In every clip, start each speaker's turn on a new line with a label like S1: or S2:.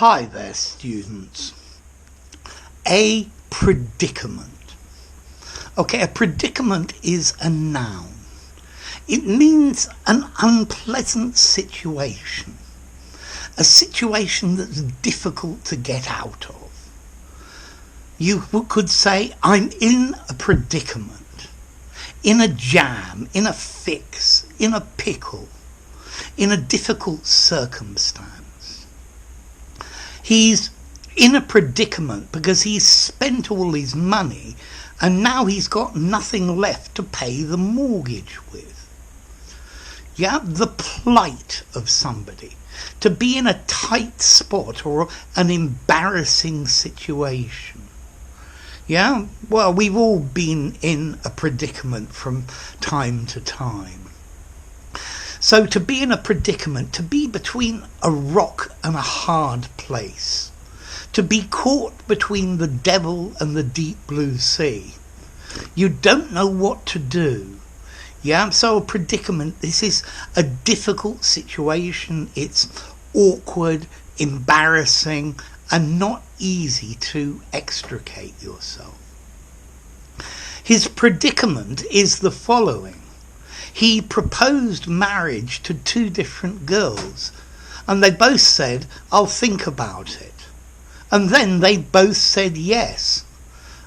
S1: Hi there, students. A predicament. Okay, a predicament is a noun. It means an unpleasant situation. A situation that's difficult to get out of. You could say, I'm in a predicament, in a jam, in a fix, in a pickle, in a difficult circumstance. He's in a predicament because he's spent all his money and now he's got nothing left to pay the mortgage with. Yeah, the plight of somebody. To be in a tight spot or an embarrassing situation. Yeah, well, we've all been in a predicament from time to time. So to be in a predicament, to be between a rock and a hard place, to be caught between the devil and the deep blue sea, you don't know what to do. Yeah, so a predicament, this is a difficult situation. It's awkward, embarrassing, and not easy to extricate yourself. His predicament is the following. He proposed marriage to two different girls, and they both said, I'll think about it. And then they both said yes.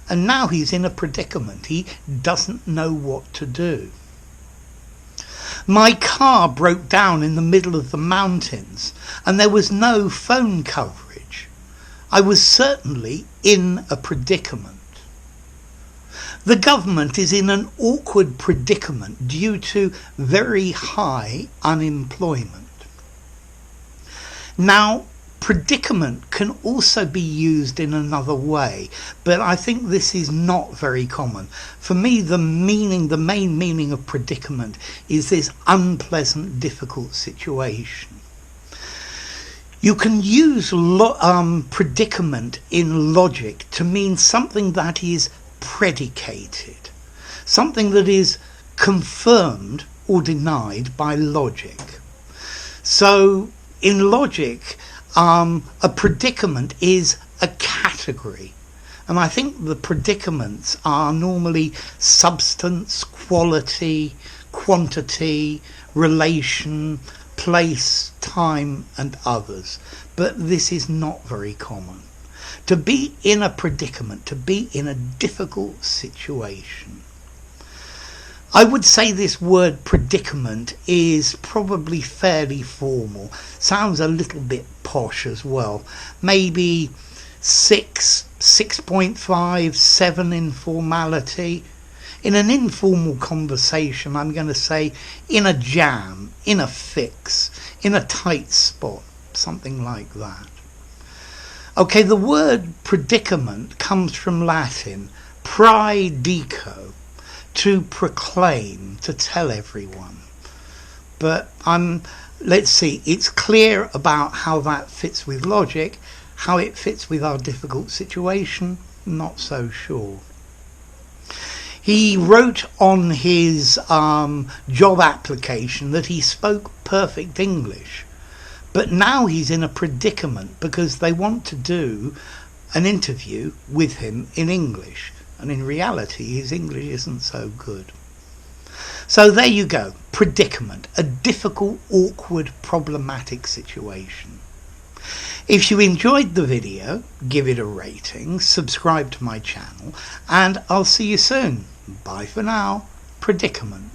S1: And now he's in a predicament. He doesn't know what to do. My car broke down in the middle of the mountains, and there was no phone coverage. I was certainly in a predicament. The government is in an awkward predicament due to very high unemployment. Now, predicament can also be used in another way, but I think this is not very common. For me, the main meaning of predicament is this unpleasant, difficult situation. You can use predicament in logic to mean something that is predicated, something that is confirmed or denied by logic. So in logic, a predicament is a category, and I think the predicaments are normally substance, quality, quantity, relation, place, time, and others, but this is not very common. To be in a predicament, to be in a difficult situation. I would say this word predicament is probably fairly formal. Sounds a little bit posh as well. Maybe 6, 6.5, 7 in formality. In an informal conversation, I'm going to say in a jam, in a fix, in a tight spot, something like that. Okay, the word predicament comes from Latin, praedico, to proclaim, to tell everyone. But let's see, it's clear about how that fits with logic, how it fits with our difficult situation, not so sure. He wrote on his job application that he spoke perfect English. But now he's in a predicament because they want to do an interview with him in English. And in reality, his English isn't so good. So there you go. Predicament. A difficult, awkward, problematic situation. If you enjoyed the video, give it a rating, subscribe to my channel, and I'll see you soon. Bye for now. Predicament.